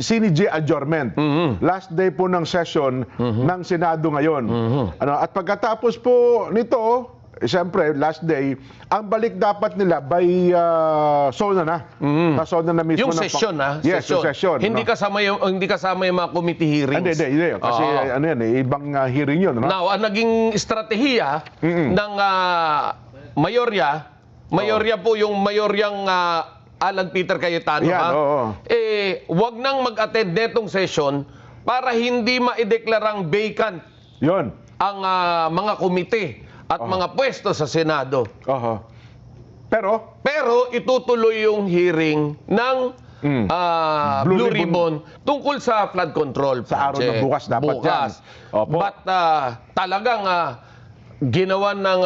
CNJ adjournment. Last day po ng session ng Senado ngayon. Ano, at pagkatapos po nito, siyempre, last day, ang balik dapat nila by SONA na. SONA na mismo. Yung session, ha? Yes, yung session. Hindi kasama yung mga committee hearings. Hindi. Kasi ano yan, ibang hearing yun. No? Now, ang naging estratehiya ng mayorya po yung mayoryang Alan Peter Cayetano, Yan, wag nang mag-attend netong session para hindi maideklarang vacant Yun. ang mga komite at mga pwesto sa Senado. Pero itutuloy yung hearing ng Blue Ribbon tungkol sa flood control Sa araw ng bukas dapat yan. Opo. But talagang ginawa ng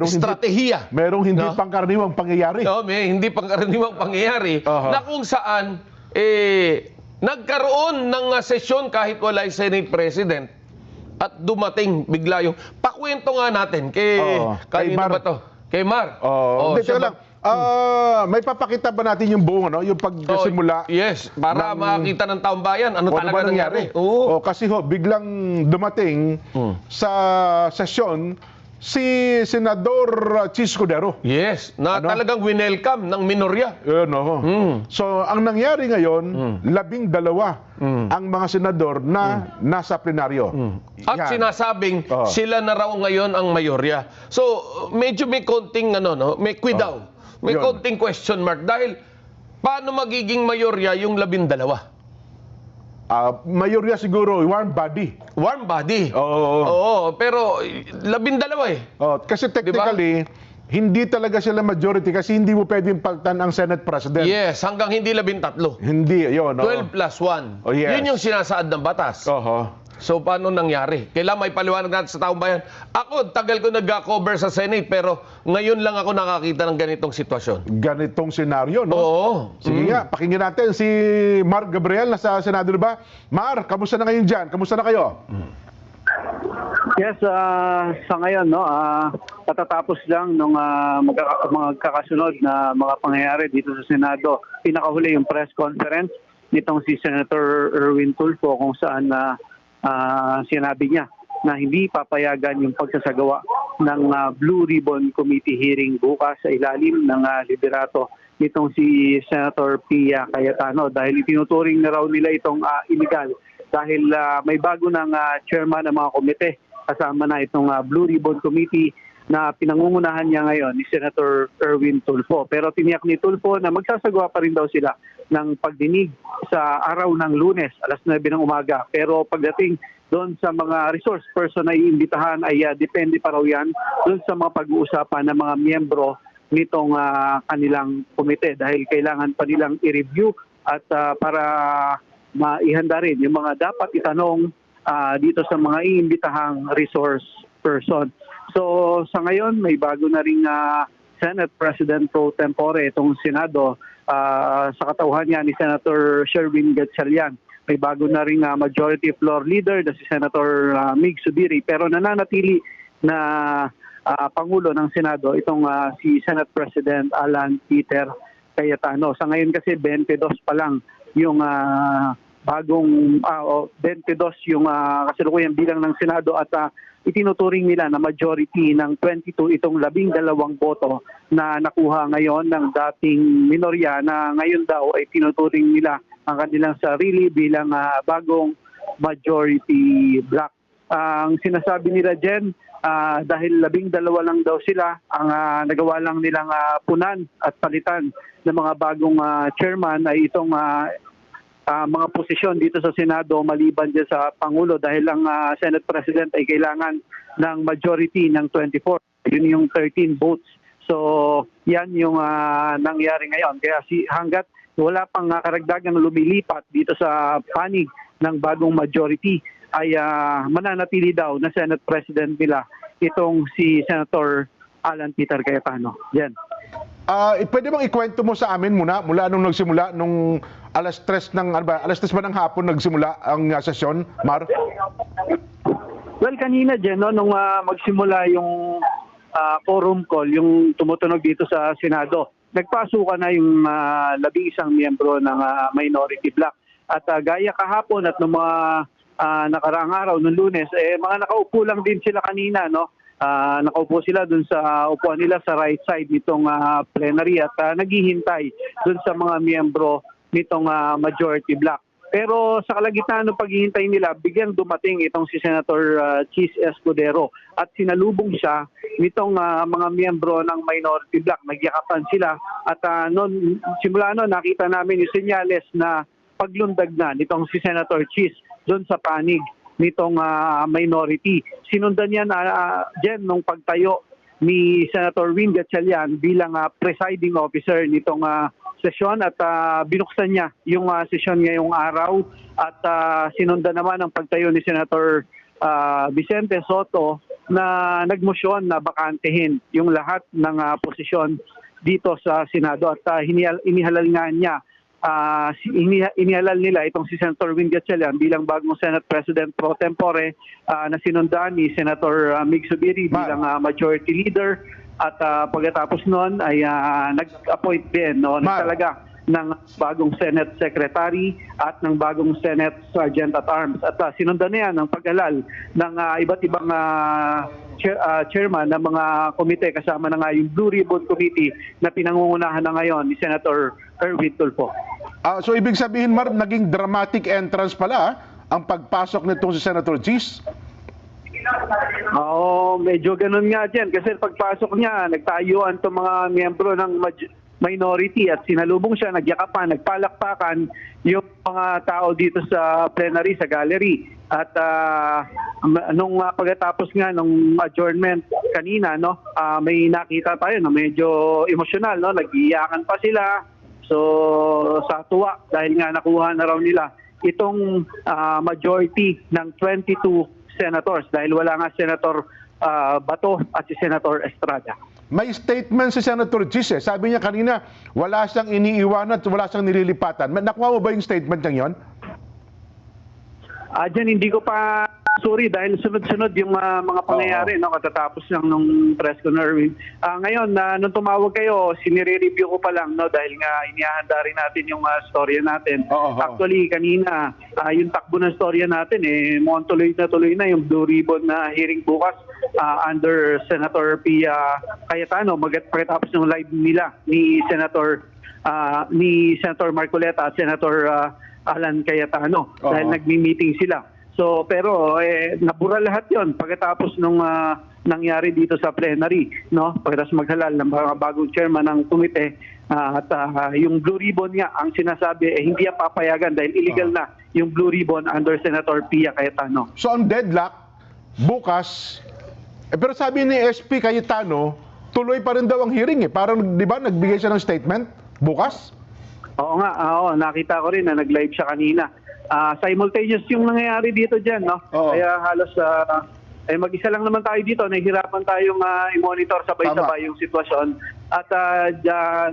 estratehiya. Merong hindi pangkaraniwang pangyayari. May hindi pangkaraniwang pangyayari na kung saan nagkaroon ng sesyon kahit wala yung Senate President at dumating bigla yung pakwento nga natin kay Mar. Ba to? Kay Mar. Hindi, teka lang. May papakita ba natin yung buong yung pagsimula? Yes, para makita ng taong bayan ano talaga nangyari. Kasi biglang dumating sa sesyon si Senador Chis Escudero. Yes, na talagang winelcome ng minorya. So, ang nangyari ngayon, 12 ang mga senador na nasa plenaryo. At sinasabing sila na raw ngayon ang mayorya. So, medyo may konting may quidao. May konting question mark dahil paano magiging mayorya yung 12? Mayorya siguro, warm body. Warm body? Oo, pero 12 kasi technically, hindi talaga sila majority kasi hindi mo pwedeng pagtan ang Senate President. Yes, hanggang hindi 13. Hindi, yun. 12 plus 1. Yes. Yun yung sinasaad ng batas. So, paano nangyari? Kailangan may paliwanag natin sa taong bayan. Ako, tagal ko nag-cover sa Senate, pero ngayon lang ako nakakita ng ganitong sitwasyon. Ganitong senaryo, no? Oo. Sige nga, pakinggan natin si Mar Gabriel na sa Senado, diba? Mar, kamusta na ngayon dyan? Kamusta na kayo? Yes, sa ngayon, katatapos lang nung magkakasunod na mga pangyayari dito sa Senado. Pinakahuli yung press conference nitong si Senator Erwin Tulfo kung saan sinabi niya na hindi papayagan yung pagsasagawa ng Blue Ribbon Committee hearing bukas sa ilalim ng liderato nitong si Senator Pia Cayetano dahil itinuturing na raw nila itong illegal dahil may bago ng chairman ng mga komite kasama na itong Blue Ribbon Committee na pinangungunahan niya ngayon ni Senator Erwin Tulfo. Pero tiniyak ni Tulfo na magsasagawa pa rin daw sila ng pagdinig sa araw ng Lunes, alas 9 ng umaga. Pero pagdating doon sa mga resource person na iimbitahan ay depende pa raw yan doon sa mga pag-uusapan ng mga miyembro nitong kanilang komite dahil kailangan pa nilang i-review at para maihanda rin yung mga dapat itanong dito sa mga iimbitahang resource person. So sa ngayon may bago na ring Senate President pro tempore itong Senado sa katauhan niya ni Senator Sherwin Gatchalian. May bago na ring majority floor leader na si Senator Mig Subiri pero nananatili na Pangulo ng Senado itong si Senate President Alan Peter Cayetano. Sa ngayon kasi 22 pa lang yung bagong 22 yung kasalukuyang bilang ng Senado at itinuturing nila na majority ng 22 itong 12 boto na nakuha ngayon ng dating minorya na ngayon daw ay tinuturing nila ang kanilang sarili bilang bagong majority bloc. Ang sinasabi nila Jen, dahil 12 lang daw sila, ang nagawa lang nilang punan at palitan ng mga bagong chairman ay itong mga posisyon dito sa Senado maliban dyan sa Pangulo dahil ang Senate President ay kailangan ng majority ng 24. Yun yung 13 votes. So yan yung nangyari ngayon. Kaya hanggat wala pang karagdagang lumilipat dito sa panig ng bagong majority ay mananatili daw na Senate President nila itong si Senator Alan Peter Cayetano. Yan. Pwede bang ikwento mo sa amin mula nung nagsimula, nung alas 3 ba ng hapon nagsimula ang sesyon, Mar? Well, kanina, Jen, nung magsimula yung forum call, yung tumutunog dito sa Senado, nagpasukan na yung 11 miyembro ng minority bloc. At gaya kahapon at ng mga nakaraang araw, noong Lunes, mga nakaupo lang din sila kanina, no? Nakaupo sila dun sa upuan nila sa right side nitong plenary at naghihintay dun sa mga miyembro nitong majority bloc. Pero sa kalagitnaan ng paghihintay nila, biglang dumating itong si Senator Chis Escudero at sinalubong siya nitong mga miyembro ng minority bloc. Nagyakapan sila at simula noon nakita namin yung senyales na paglundag na nitong si Senator Chis doon sa panig nitong minority. Sinundan yan Jen nung pagtayo ni Senator Win Gatchalian bilang presiding officer nitong sesyon at binuksan niya yung sesyon ngayong araw at sinundan naman ang pagtayo ni Senator Vicente Soto na nagmosyon na bakantehin yung lahat ng posisyon dito sa Senado at inihalal nga niya inihalal nila itong si Senator Win Gatchalian bilang bagong Senate President pro tempore na sinundan ni Senator Mig Zubiri bilang majority leader. At pagkatapos noon ay nag-appoint din talaga ng bagong Senate Secretary at ng bagong Senate Sergeant at Arms. At sinundan niya ng pag-alal ng iba't ibang chairman ng mga komite kasama na nga yung Blue Ribbon Committee na pinangungunahan na ngayon ni Senator Erwin Tulfo. So ibig sabihin, Mar, naging dramatic entrance pala ang pagpasok nitong si Senator Chis? Oo, medyo ganun nga dyan. Kasi pagpasok niya, nagtayuan itong mga miyembro ng minority at sinalubong siya, nagyakapan, nagpalakpakan yung mga tao dito sa plenary, sa gallery. At nung pagkatapos nga nung adjournment kanina, may nakita tayo na medyo emosyonal, nag-iyakan pa sila. So sa tuwa dahil nga nakuha na raw nila itong majority ng 22 senators dahil wala nga Senator Bato at si Senator Estrada. May statement si Senator Chis. Sabi niya kanina, wala siyang iniiwanan at wala siyang nililipatan. Nakuha mo ba yung statement niya yon? Diyan hindi ko pa sorry dahil sunod-sunod yung mga pangyayari katatapos lang nung press con Erwin. Ngayon nung tumawag kayo, sinire-review ko pa lang dahil nga inihahanda rin natin yung storya natin. Actually kanina yung takbo ng storya natin mukhang tuloy na yung Blue Ribbon na hearing bukas under Senator Pia Cayetano pagkatapos ng live nila ni Senator Marcoleta at Senator Alan Cayetano dahil nagmi-meeting sila. So pero nabura lahat 'yon pagkatapos nung nangyari dito sa plenary, pagkatapos maghalal ng mga bagong chairman ng komite at yung Blue Ribbon nga ang sinasabi hindi papayagan dahil illegal na yung Blue Ribbon under Senator Pia Cayetano. So ang deadlock bukas pero sabi ni SP Cayetano tuloy pa rin daw ang hearing parang 'di ba nagbigay siya ng statement bukas? Oo nga, nakita ko rin na nag-live siya kanina. Simultaneous yung nangyayari dito dyan, Kaya halos mag-isa lang naman tayo dito, nahihirapan tayong i-monitor sabay-sabay yung sitwasyon. At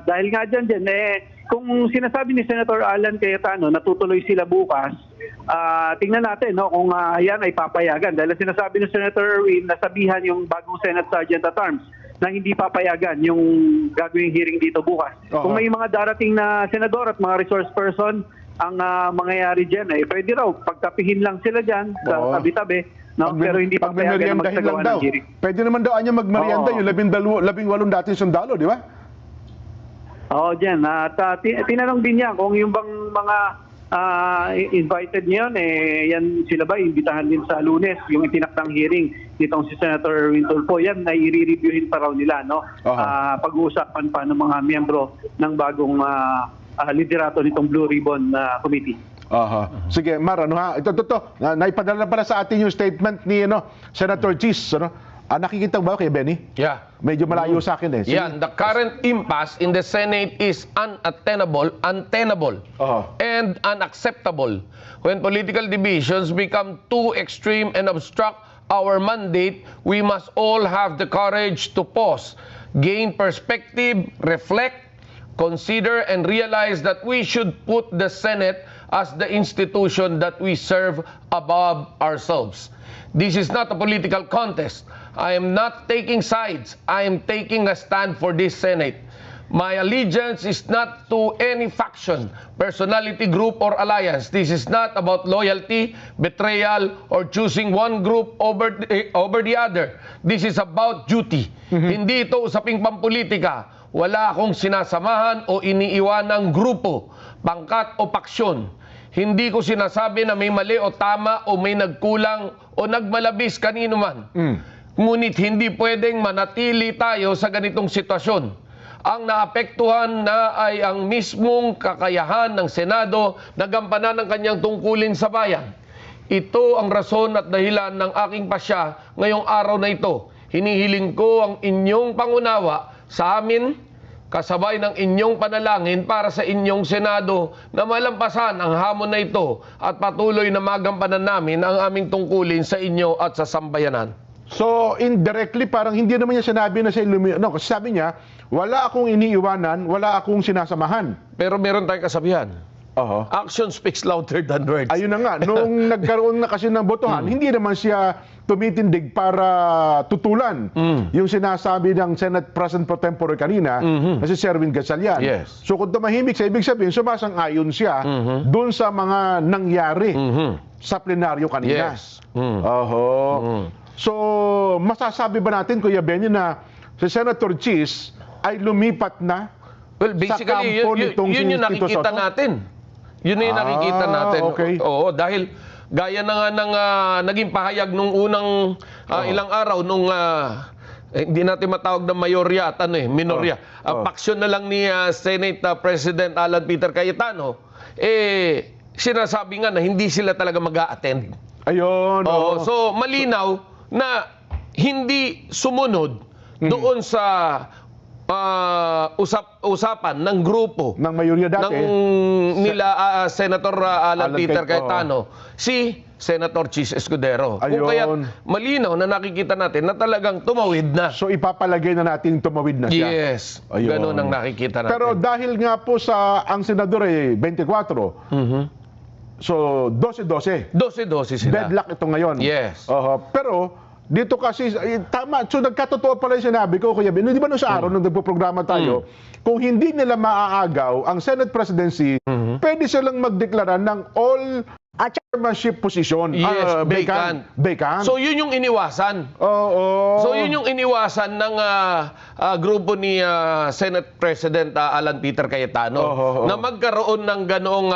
dahil nga dyan, kung sinasabi ni Senator Alan Cayetano natutuloy sila bukas, tingnan natin kung yan ay papayagan. Dahil sinasabi ni Senator Erwin, nasabihan yung bagong Senate Sergeant at Arms na hindi papayagan yung gagawing hearing dito bukas. Kung may mga darating na senador at mga resource person, ang mangyayari dyan pwede raw pagtapihin lang sila dyan sa tabi-tabi, pero hindi papayagan na magsagawa ng hearing. Pwede naman daw niya magmerienda yung 18 dating sundalo, di ba? Oo, dyan. Tinanong din niya kung yung bang mga invited niyon, yan sila ba imbitahan din sa Lunes, yung itinakdang hearing nitong si Senator Erwin Tulfo, yan na i-reviewin pa raw nila, pag-uusapan pa ng mga miyembro ng bagong liderato nitong Blue Ribbon Committee. Sige, Mar, ito, naipadala pala sa atin yung statement ni Senator Chis, nakikita ba kay Benny? Yeah. Medyo malayo sa akin Sige. Yeah, the current impasse in the Senate is untenable, and unacceptable. When political divisions become too extreme and obstruct our mandate, we must all have the courage to pause, gain perspective, reflect, consider, and realize that we should put the Senate as the institution that we serve above ourselves. This is not a political contest. I am not taking sides. I am taking a stand for this Senate. My allegiance is not to any faction, personality group, or alliance. This is not about loyalty, betrayal, or choosing one group over the other. This is about duty. Hindi ito usaping pampolitika. Wala akong sinasamahan o iniiwanang grupo, pangkat o paksyon. Hindi ko sinasabi na may mali o tama o may nagkulang o nagmalabis kanino man. Ngunit hindi pwedeng manatili tayo sa ganitong sitwasyon. Ang naapektuhan na ay ang mismong kakayahan ng Senado na gampanan ang kanyang tungkulin sa bayan. Ito ang rason at dahilan ng aking pasya ngayong araw na ito. Hinihiling ko ang inyong pangunawa sa amin, kasabay ng inyong panalangin para sa inyong Senado na malampasan ang hamon na ito at patuloy na magampanan namin ang aming tungkulin sa inyo at sa sambayanan. So, indirectly, parang hindi naman niya sinabi na siya no, kasi sabi niya, wala akong iniiwanan, wala akong sinasamahan. Pero meron tayong kasabihan. Oho. Action speaks louder than words. Ayun na nga, nung nagkaroon na kasi ng botohan, hindi naman siya tumitindig para tutulan yung sinasabi ng Senate President Pro Tempore kanina na si Sherwin Gatchalian. Yes. So kung tumahimik siya, ibig sabihin, sumasang-ayon siya doon sa mga nangyari sa plenaryo kanina. Yes. Oho. So, masasabi ba natin, Kuya Benny, na si Senator Cheese ay lumipat na Well, basically, kampo nitong yun yung si Tito nakikita Soto? natin. Yun yung nakikita natin. Okay. Oo, dahil gaya na nga ng naging pahayag nung unang ilang araw nung hindi natin matawag na mayorya at minorya. Paksyon na lang ni Senate President Alan Peter Cayetano, sinasabi nga na hindi sila talaga mag-a-attend. Ayun. Oo, so malinaw na hindi sumunod doon sa usapan ng grupo ng mayorya dati. nila Senator Alan Peter Cayetano. Cayetano, si Senator Cheese Escudero. Ayun. Kung kaya malinaw na nakikita natin na talagang tumawid na. So ipapalagay na natin tumawid na siya. Yes, Ayun. ganun ang nakikita natin. Pero dahil nga po sa ang senador ay 24, so 12-12. 12-12 sila. Deadlock ito ngayon. Yes. Pero dito kasi, tama, so nagkatotoo pala yung sinabi ko, Kuya Ben, di ba nung sa araw nung nagpo-programa tayo, kung hindi nila maaagaw ang Senate presidency, pwede silang magdeklara ng all chairmanship position. Yes, vacant. Vacant. So yun yung iniwasan. Oo. So yun yung iniwasan ng grupo ni Senate President Alan Peter Cayetano na magkaroon ng ganoong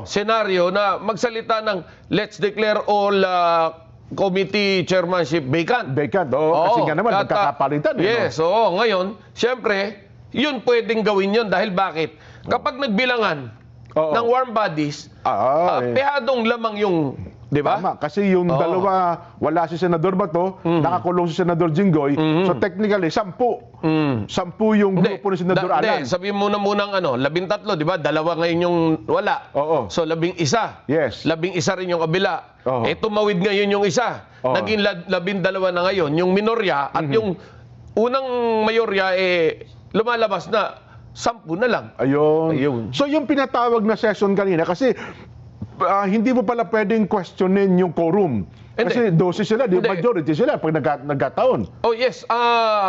senaryo na magsalita ng let's declare all committee chairmanship vacant. Vacant, kasi nga naman, magkakapalitan. Yes, oo. Ngayon, siyempre, yun pwedeng gawin yun dahil bakit? Kapag nagbilangan ng warm bodies, pehadong lamang yung, di ba? Tama, kasi yung dalawa, wala si Senador Bato, nakakulong si Senador Jinggoy, so technically, 10 yung grupo ni Senador Alan. Sabihin mo na munang 13, di ba? Dalawa ngayon yung wala. Oo. So 11. Yes. 11 rin yung kabila. Oo. Tumawid ngayon yung isa. Oo. Naging 12 na ngayon. Yung minorya at yung unang mayorya lumalabas na 10 na lang. Ayun. So yung pinatawag na session kanina, kasi hindi mo pala pwedeng questionin yung quorum. Kasi 12 sila, majority sila pag nagkataon. Oh yes,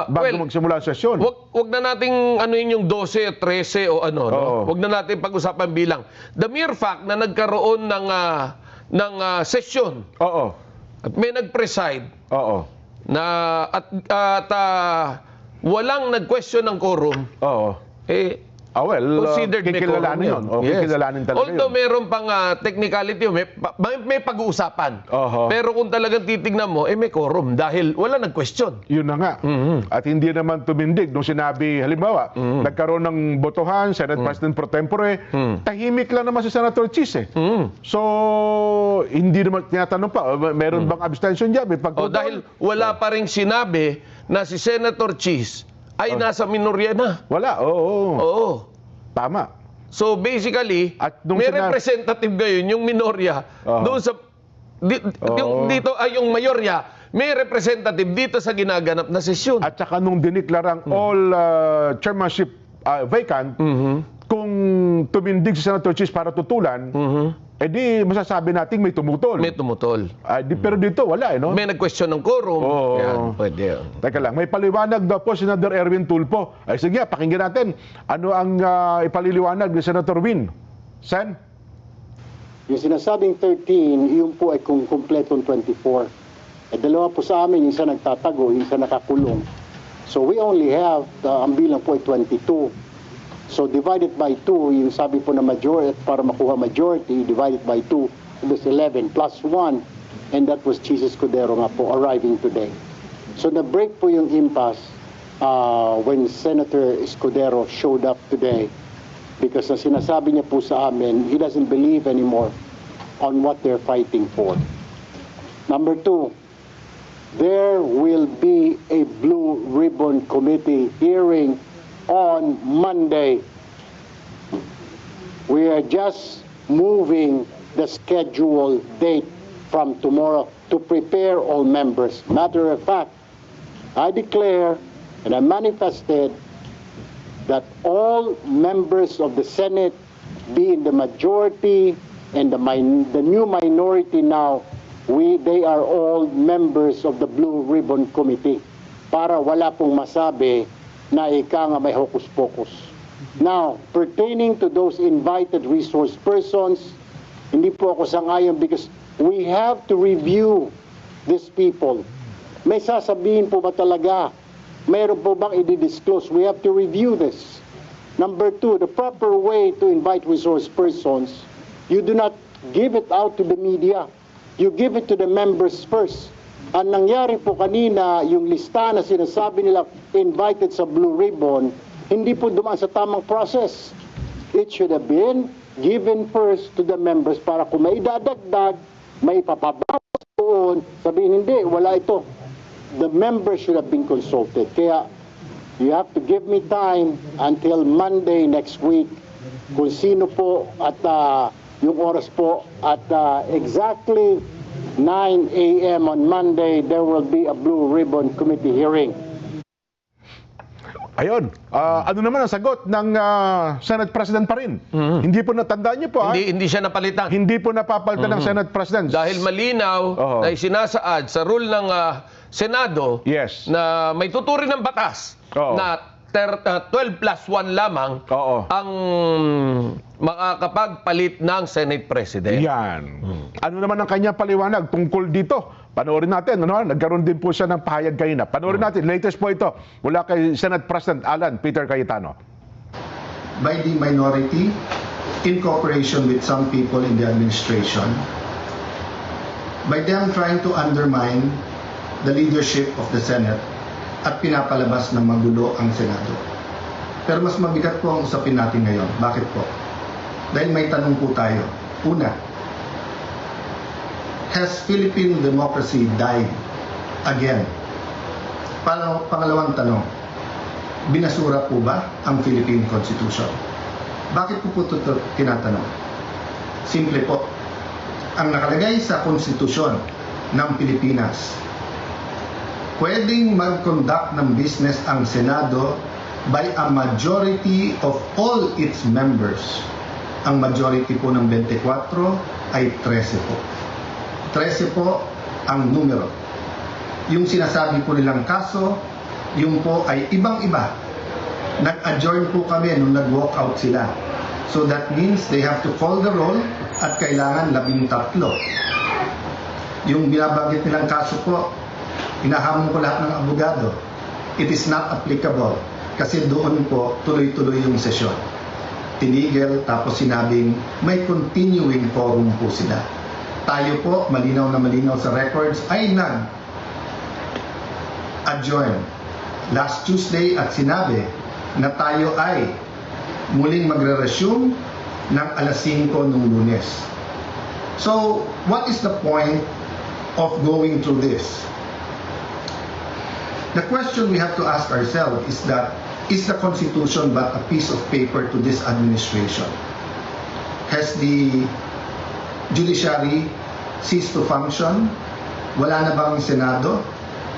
Bago magsimula ang sesyon. Wag na nating yung 12, 13 o ano, no? Wag na natin pag-usapan bilang. The mere fact na nagkaroon ng session. Oo. At may nag-preside. Oo. Na at walang nag-question ng quorum. Oo. Considered may quorum kikilalanin yun. Yes. Kikilalanin talaga Although yun. meron pang technicality, may pag-uusapan. Oho. Pero kung talagang titignan mo, may quorum dahil wala nag-question. Yun na nga. At hindi naman tumindig nung sinabi, halimbawa, nagkaroon ng botohan, Senate President Pro Tempore, tahimik lang naman si Senator Cheese. So, hindi naman tinatanong pa, meron bang abstention dyan? Dahil wala pa rin sinabi na si Senator Cheese ay nasa minorya na. Wala, oo. Tama. So basically, At nung may representative ngayon yung minorya doon sa dito ay yung mayorya, may representative dito sa ginaganap na sesyon. At saka nung diniklarang all chairmanship vacant, kung tumindig si Senator Chis para tutulan, di masasabi natin may tumutol. May tumutol. Pero dito wala, no? May nag-question ng quorum. Oo. Yan, pwede yun. Teka lang, may paliwanag daw po Senator Erwin Tulfo. Sige, pakinggan natin. Ano ang ipaliliwanag ni Senator Win? Sen? Yung sinasabing 13, yun po ay kung kumpletong 24. Dalawa po sa amin, yung isa nagtatago, yung isa nakakulong. So we only have, ang bilang po ay 22. So divided by 2, yung sabi po na majority, para makuha majority, divided by 2, it was 11 plus 1, and that was Jesus Escudero nga po arriving today. So na-break po yung impasse when Senator Escudero showed up today. Because ang sinasabi niya po sa amin, he doesn't believe anymore on what they're fighting for. Number 2, there will be a Blue Ribbon Committee hearing on Monday. We are just moving the scheduled date from tomorrow to prepare all members. Matter of fact, I declare and I manifested that all members of the Senate, be in the majority and the new minority now, they are all members of the Blue Ribbon Committee para wala pong masabi na ika nga may hocus-pocus. Now, pertaining to those invited resource persons, hindi po ako sangayon because we have to review these people. May sasabihin po ba talaga? Mayroon po bang i-disclose? We have to review this. Number 2, the proper way to invite resource persons, you do not give it out to the media. You give it to the members first. Ang nangyari po kanina, yung lista na sinasabi nila invited sa Blue Ribbon, hindi po dumaan sa tamang process. It should have been given first to the members para kung may dadagdag, may papabawas doon, sabihin hindi, wala ito. The members should have been consulted. Kaya, you have to give me time until Monday next week kung sino po at yung oras po at exactly 9 a.m. on Monday, there will be a Blue Ribbon Committee hearing. Ayun. Ano naman ang sagot ng Senate President pa rin? Hindi po natandaan niyo po, Hindi siya napalitan. Hindi po napapalitan ng Senate President. Dahil malinaw na isinasaad sa rule ng Senado Yes. na may tuturin ng batas na 12 plus 1 lamang ang makakapagpalit ng Senate President. Yan. Ano naman ang kanyang paliwanag tungkol dito? Panoorin natin. Nagkaroon din po siya ng pahayag kanina. Panoorin natin. Latest po ito mula kay Senate President Alan Peter Cayetano. By the minority, in cooperation with some people in the administration, by them trying to undermine the leadership of the Senate at pinapalabas ng magulo ang Senado. Pero mas mabigat po ang usapin natin ngayon. Bakit po? Dahil may tanong po tayo. Una, has Philippine democracy died again? Pangalawang tanong, binasura po ba ang Philippine Constitution? Bakit po ito tinatanong? Simple po, ang nakalagay sa konstitusyon ng Pilipinas, pwedeng mag-conduct ng business ang Senado by a majority of all its members. Ang majority po ng 24 ay 13 po. 13 po ang numero. Yung sinasabi po nilang kaso, yung po ay ibang-iba. Nag-adjourn po kami nung nag-walk out sila. So that means they have to call the roll at kailangan 13. Yung binabanggit nilang kaso po, hinahamon ko lahat ng abogado. It is not applicable kasi doon po tuloy-tuloy yung sesyon. Tinigil tapos sinabing may continuing quorum po sila. Tayo po, malinaw na malinaw sa records, ay nag-adjourn last Tuesday at sinabi na tayo ay muling magre-resume ng alas 5 nung Lunes. So, what is the point of going through this? The question we have to ask ourselves is that, is the Constitution but a piece of paper to this administration? Has the judiciary ceased to function? Wala na bang Senado?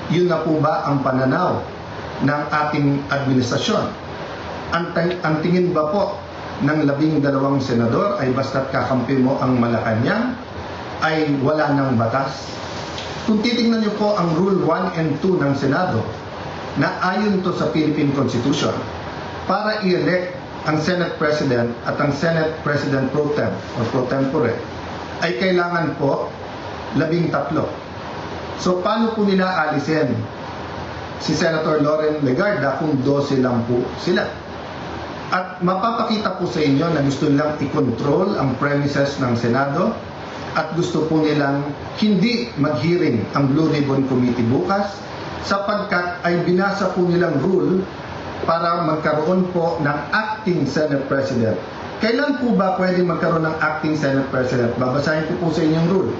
Yun na po ba ang pananaw ng ating administrasyon? Ang tingin ba po ng 12 senador ay basta't kakampi mo ang Malacanang ay wala ng batas. Kung titingnan niyo po ang Rule 1 and 2 ng Senado, na ayon to sa Philippine Constitution, para i-elect ang Senate President at ang Senate President Pro Tem or Pro Tempore, ay kailangan po 13. So paano po nila alisin si Senator Loren Legarda kung 12 lang po sila? At mapapakita po sa inyo na gusto nilang i-control ang premises ng Senado at gusto po nilang hindi mag-hearing ang Blue Ribbon Committee bukas sapagkat ay binasa po nilang rule para magkaroon po ng acting Senate President. Kailan po ba pwede magkaroon ng acting Senate President? Babasahin ko po sa inyong rule.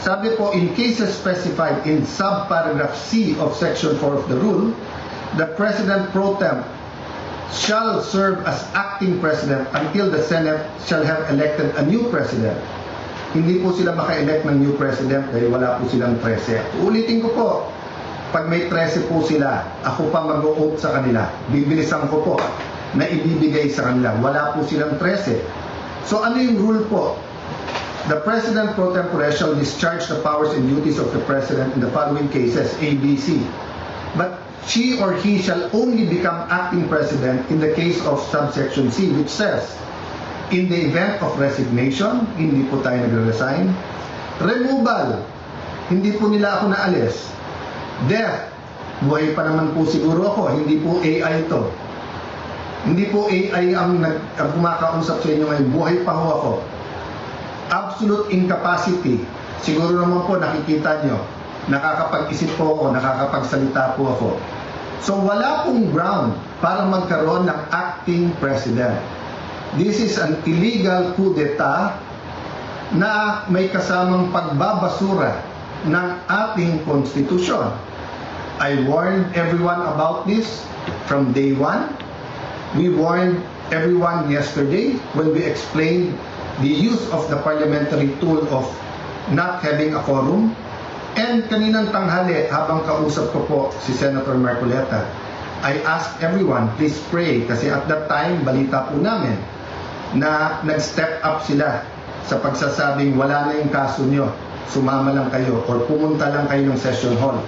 Sabi po, in cases specified in subparagraph C of Section 4 of the rule, the President Pro Tem shall serve as acting President until the Senate shall have elected a new President. Hindi po sila maka-elect ng new President dahil wala po silang 13. Ulitin ko po, pag may 13 po sila, ako pa mag-o-oath sa kanila. Bibilisan ko po na ibibigay sa kanila. Wala po silang 13. So ano yung rule po? The President Pro Tempore shall discharge the powers and duties of the President in the following cases, A, B, C. But she or he shall only become acting President in the case of subsection C, which says, in the event of resignation, hindi po tayo nagre-resign. Removal, hindi po nila ako naalis. Death, buhay pa naman po siguro ako, hindi po AI ito. Hindi po AI ang kumakausap sa inyo ngayon, buhay pa ho ako. Absolute incapacity, siguro naman po nakikita nyo, nakakapag-isip po ako, nakakapagsalita po ako. So wala pong ground para magkaroon ng acting president. This is an illegal coup d'etat na may kasamang pagbabasura ng ating konstitusyon. I warned everyone about this from day one. We warned everyone yesterday when we explained the use of the parliamentary tool of not having a quorum. And kaninang tanghali, habang kausap ko po si Senator Marcoleta, I asked everyone, please pray, kasi at that time, balita po namin, na nag-step up sila sa pagsasabing wala na yung kaso nyo, sumama lang kayo or pumunta lang kayo ng session hall.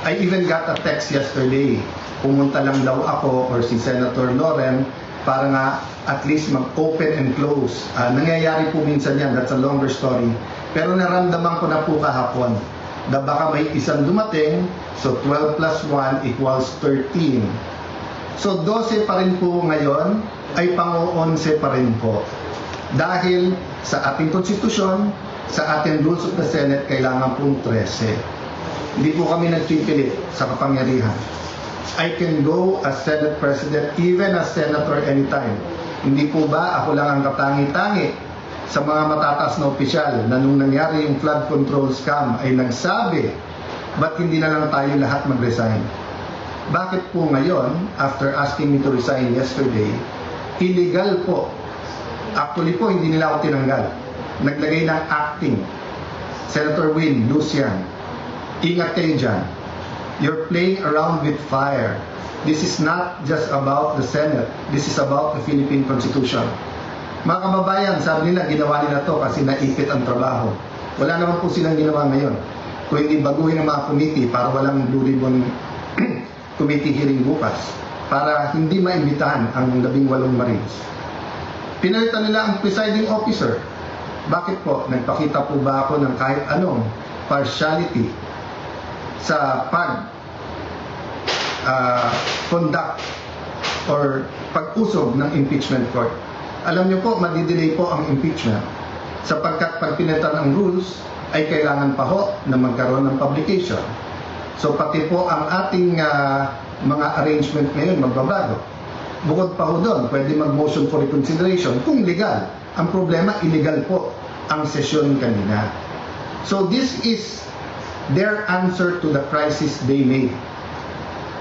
I even got a text yesterday, pumunta lang daw ako or si Senator Loren para nga at least mag-open and close. Nangyayari po minsan yan, that's a longer story. Pero naramdaman ko na po kahapon na baka may isang dumating, so 12 plus 1 equals 13. So 12 pa rin po ngayon, ay pang-11 pa rin po. Dahil sa ating konstitusyon, sa ating rules of the Senate, kailangan pong 13. Hindi po kami nagpipilit sa kapangyarihan. I can go as Senate President, even as Senator anytime. Hindi po ba ako lang ang katangi-tangi sa mga matataas na opisyal na nung nangyari yung flood control scam ay nagsabi, ba't hindi na lang tayo lahat mag-resign? Bakit po ngayon, after asking me to resign yesterday, illegal po. Actually po, hindi nila ako tinanggal. Naglagay ng acting. Senator Win, Lucian, ingat kayo dyan. You're playing around with fire. This is not just about the Senate. This is about the Philippine Constitution. Mga kababayan, sabi nila, ginawa nila to kasi naipit ang trabaho. Wala naman po silang ginawa ngayon. Kung hindi baguhin ang mga committee para walang Blue Ribbon Committee hearing bukas, para hindi maimbitahan ang 18 Marines. Pinalitan nila ang presiding officer. Bakit po? Nagpakita po ba ako ng kahit anong partiality sa conduct or pag-usog ng impeachment court? Alam niyo po, madidelay po ang impeachment sapagkat pag pinalitan ang rules ay kailangan pa ho na magkaroon ng publication. So pati po ang ating mga arrangement ngayon magbabago. Bukod pa ho doon, pwede mag-motion for reconsideration kung legal. Ang problema, illegal po ang sesyon kanina. So this is their answer to the crisis they made.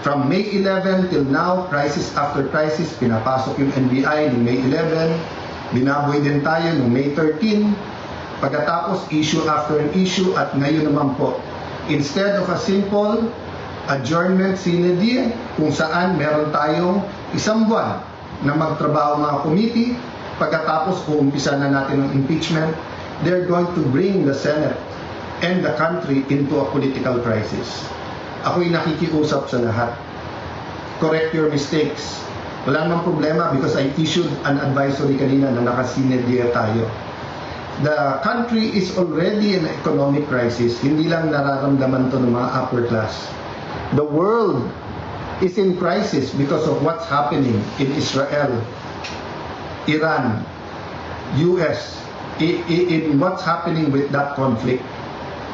From May 11 till now, crisis after crisis, pinapasok yung NBI noong May 11, binaboy din tayo noong May 13, pagkatapos issue after issue, at ngayon naman po, instead of a simple adjournment sine die, kung saan meron tayong isang buwan na magtrabaho mga committee, pagkatapos uumpisa na natin ang impeachment, they're going to bring the Senate and the country into a political crisis. Ako'y nakikiusap sa lahat. Correct your mistakes. Wala namang problema because I issued an advisory kanina na nakasinedya tayo. The country is already in economic crisis. Hindi lang nararamdaman to ng mga upper class. The world is in crisis because of what's happening in Israel, Iran, US, in what's happening with that conflict.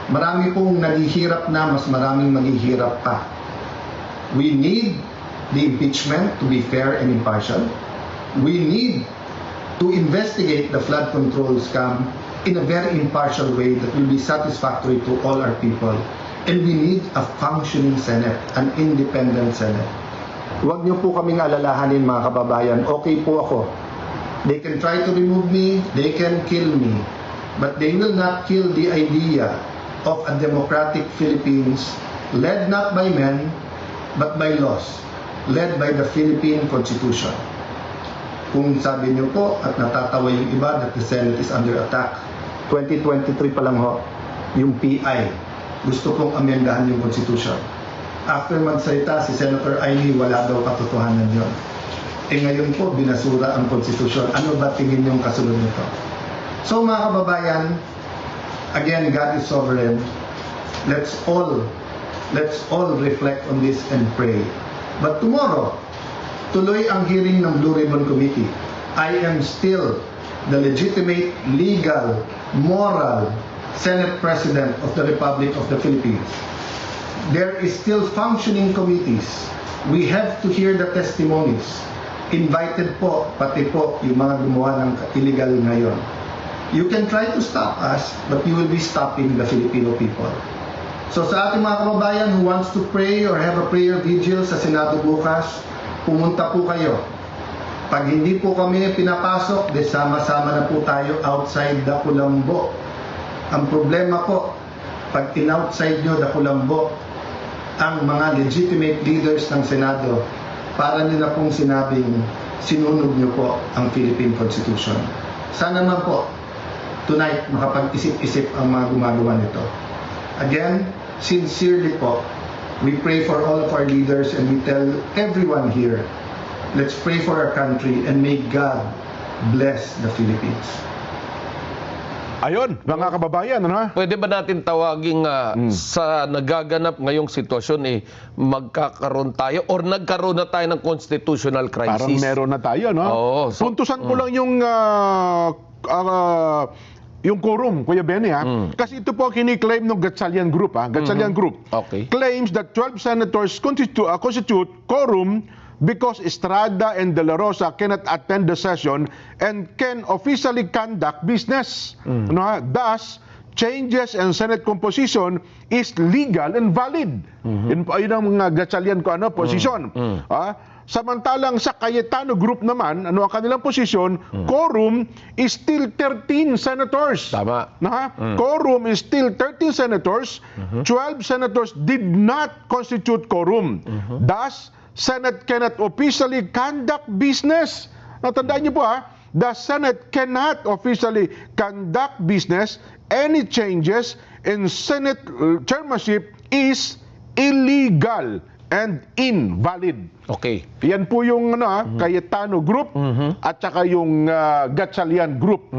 Marami pong naghihirap na, mas maraming maghihirap pa. We need the impeachment to be fair and impartial. We need to investigate the flood control scam in a very impartial way that will be satisfactory to all our people. And we need a functioning Senate, an independent Senate. Huwag niyo po kaming alalahanin mga kababayan, okay po ako. They can try to remove me, they can kill me, but they will not kill the idea of a democratic Philippines led not by men, but by laws, led by the Philippine Constitution. Kung sabi niyo po at natatawa yung iba that the Senate is under attack, 2023 pa lang ho, yung PI, gusto pong amendahan yung Constitution. After magsalita si Senator Aimee, wala daw katotohanan yun. Ngayon po, binasura ang Constitution. Ano ba tingin yung kasunod nito? So mga kababayan, again, God is sovereign. Let's all reflect on this and pray. But tomorrow, tuloy ang hearing ng Blue Ribbon Committee. I am still the legitimate, legal, moral Senate President of the Republic of the Philippines. There is still functioning committees. We have to hear the testimonies. Invited po, pati po yung mga gumawa ng illegal ngayon. You can try to stop us, but you will be stopping the Filipino people. So sa ating mga kababayan who wants to pray or have a prayer vigil sa Senado bukas, pumunta po kayo. Pag hindi po kami pinapasok, sama-sama na po tayo outside the Kulambo. Ang problema po, pag in-outside nyo the Kulambo, ang mga legitimate leaders ng Senado, para nyo na pong sinabing sinunog nyo po ang Philippine Constitution. Sana naman po, tonight, makapag-isip-isip ang mga gumagawa nito. Again, sincerely po, we pray for all of our leaders and we tell everyone here, let's pray for our country and may God bless the Philippines. Ayun, mga kababayan, ano? Pwede ba natin tawaging sa nagaganap ngayong sitwasyon magkakaroon tayo or nagkaroon na tayo ng constitutional crisis? Parang meron na tayo, no? Oo. Puntusan ko lang yung quorum, Kuya Benny, ha? Kasi ito po ang kiniklaim ng Gatchalian Group, ha? Gatchalian Group Okay. claims that 12 senators constitute quorum because Estrada and De La Rosa cannot attend the session and can officially conduct business. Ano, ha? Thus, changes in Senate composition is legal and valid. Yun ang mga Gatchalian position. Samantalang sa Cayetano Group naman, ano ang kanilang posisyon, quorum is still 13 senators. Tama. Quorum is still 13 senators. 12 senators did not constitute quorum. Thus, Senate cannot officially conduct business. Natandaan niyo po, the Senate cannot officially conduct business. Any changes in Senate chairmanship is illegal and invalid. Okay. Yan po yung Cayetano Group at saka yung Gatchalian Group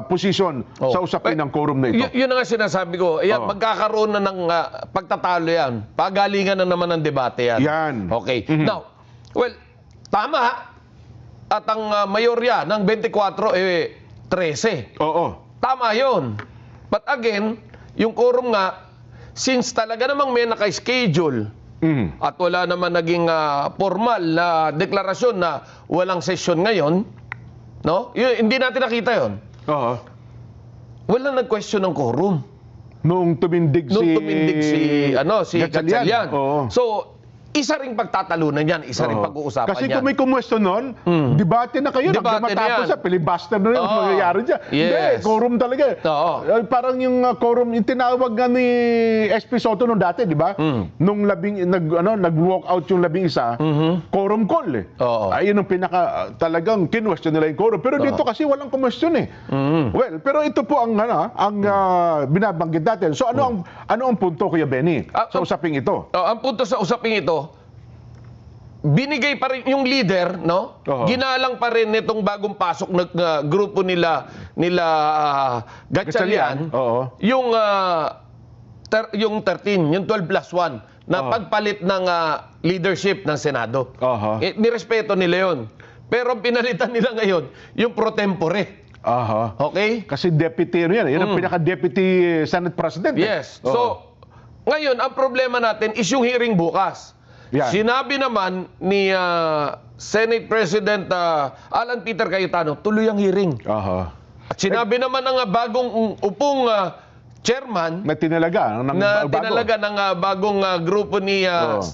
position sa usapin ng quorum na ito. Yun ang sinasabi ko. Ayan, magkakaroon na ng pagtatalo yan. Pagalingan na naman ng debate yan. Yan. Okay. Now, well, tama. At ang mayorya ng 24, 13. Oo. Tama yun. But again, yung quorum nga, since talaga namang may naka-schedule, at wala naman naging formal na deklarasyon na walang session ngayon, no? Hindi natin nakita yon. Oo. Wala nag-question ng quorum. Nung tumindig si Si Gatchalian. Oo. So, isa ring pagtatalunan yan, isa ring pag-uusapan Kasi yan. kung may kumwesto nun, debate na kayo, Debate hanggang matapos na yan. sa filibuster na rin ang Oo. mangyayari dyan. Yes. Hindi, quorum talaga. Oo. Parang yung quorum, yung tinawag nga ni SP Soto nung dati, di ba? Nung nag-walk out yung 11, quorum call eh. Oo. Ayun ang talagang kinwestiyon nila yung quorum. Pero dito kasi walang kumwestiyon eh. Well, pero ito po ang binabanggit natin. So ano ang punto, Kuya Benny, sa usaping ito? Ang punto sa usaping ito, binigay pa rin yung leader, no? Oo. Ginalang pa rin nitong bagong pasok na grupo nila Gatchalian, Oo. yung 13, yung 12+1 na pagpalit ng leadership ng Senado. Aha. Nirespeto nila yon. Pero ang pinalitan nila ngayon, yung pro tempore. Aha. Okay? Kasi deputy yan. Yan ang pinaka-deputy Senate President. Yes. Oo. So, ngayon, ang problema natin is yung hearing bukas. Yan. Sinabi naman ni Senate President Alan Peter Cayetano, tuloy ang hearing. Aha. At sinabi naman ng bagong upong chairman Na tinalaga ng na bago. tinalaga ng bagong grupo ni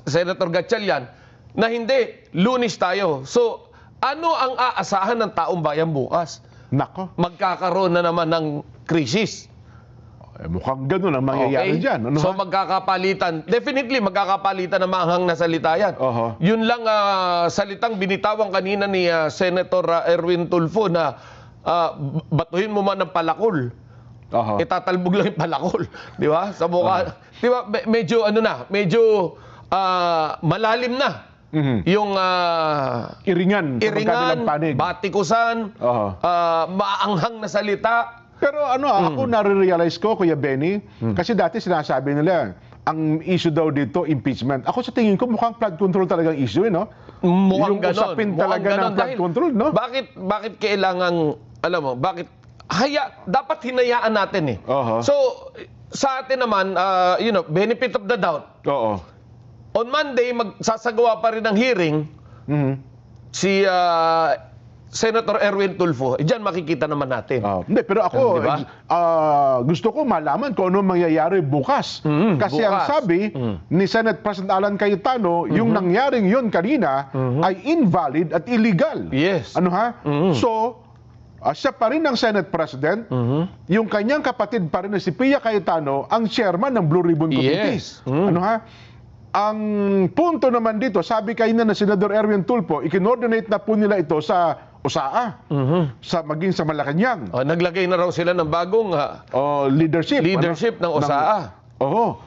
Senator Gatchalian na hindi, Lunes tayo. So, ano ang aasahan ng taong bayan bukas? Nako. Magkakaroon na naman ng krisis. Mukhang ganun ang mangyayari dyan. Ano So ha? magkakapalitan, definitely magkakapalitan ng maanghang na salita yan. Oho. Yun lang salitang binitawan kanina ni Senator Erwin Tulfo na batuhin mo man ng palakol. Aha. Itatalbog lang yung palakol. Di ba? Sa mukha. Di ba? Medyo medyo malalim na. Yung Iringan. sa magkabilang panig. batikusan, Oho. maanghang na salita. Pero ako nare-realize ko, Kuya Benny, kasi dati sinasabi nila, ang issue daw dito, impeachment. Ako sa tingin ko, mukhang flood control talagang issue, no? Mukhang Yung ganon. usapin Mukhang talaga ganon. ng flood Dahil control, no? Bakit kailangan, alam mo, dapat hinayaan natin eh. Oho. So, sa atin naman, benefit of the doubt. Oo. On Monday, magsasagawa pa rin ng hearing si Senator Erwin Tulfo. Diyan makikita naman natin. Hindi, pero ako, Di ba? gusto ko malaman kung ano mangyayari bukas. Kasi ang bukas. sabi ni Senate President Alan Cayetano, yung nangyaring yun kanina ay invalid at illegal. Yes. Ano ha? So, siya pa rin ang Senate President, yung kanyang kapatid pa rin na si Pia Cayetano, ang chairman ng Blue Ribbon Committee. Yes. Ano ha? Ang punto naman dito, sabi kanina na Senador Erwin Tulfo, ikinordinate na po nila ito sa USAA, maging sa Malacanang. Naglagay na raw sila ng bagong Leadership leadership ng USAA. Oo.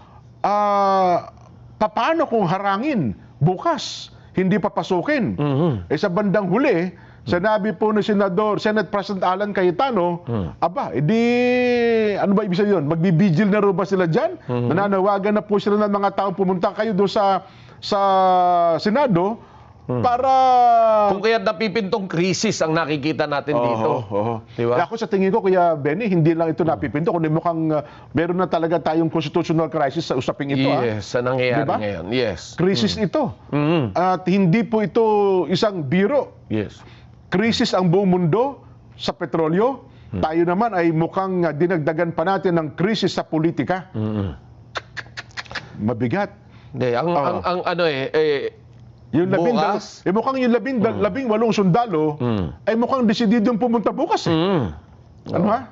Paano kung harangin bukas, hindi papasukin? Sa bandang huli, sinabi po ni Senate President Alan Cayetano, ano ba ibig sabihin yun? Magbibigil na rin ba sila dyan? Nananawagan na po sila ng mga taong pumunta kayo doon sa Senado para... Kung kaya napipintong krisis ang nakikita natin dito. Diba? Ako sa tingin ko, Kuya Benny, hindi lang ito napipinto, kundi mukhang meron na talaga tayong constitutional crisis sa usaping ito. Yes, sa nangyayari Diba? ngayon. Yes. Krisis ito. At hindi po ito isang biro. Yes. Krisis ang buong mundo sa petrolyo. Tayo naman ay mukhang dinagdagan pa natin ng krisis sa politika. Mabigat. Hindi, ang Yung bukas, mukhang yung 18 sundalo ay mukhang desididong pumunta bukas. Ano ha?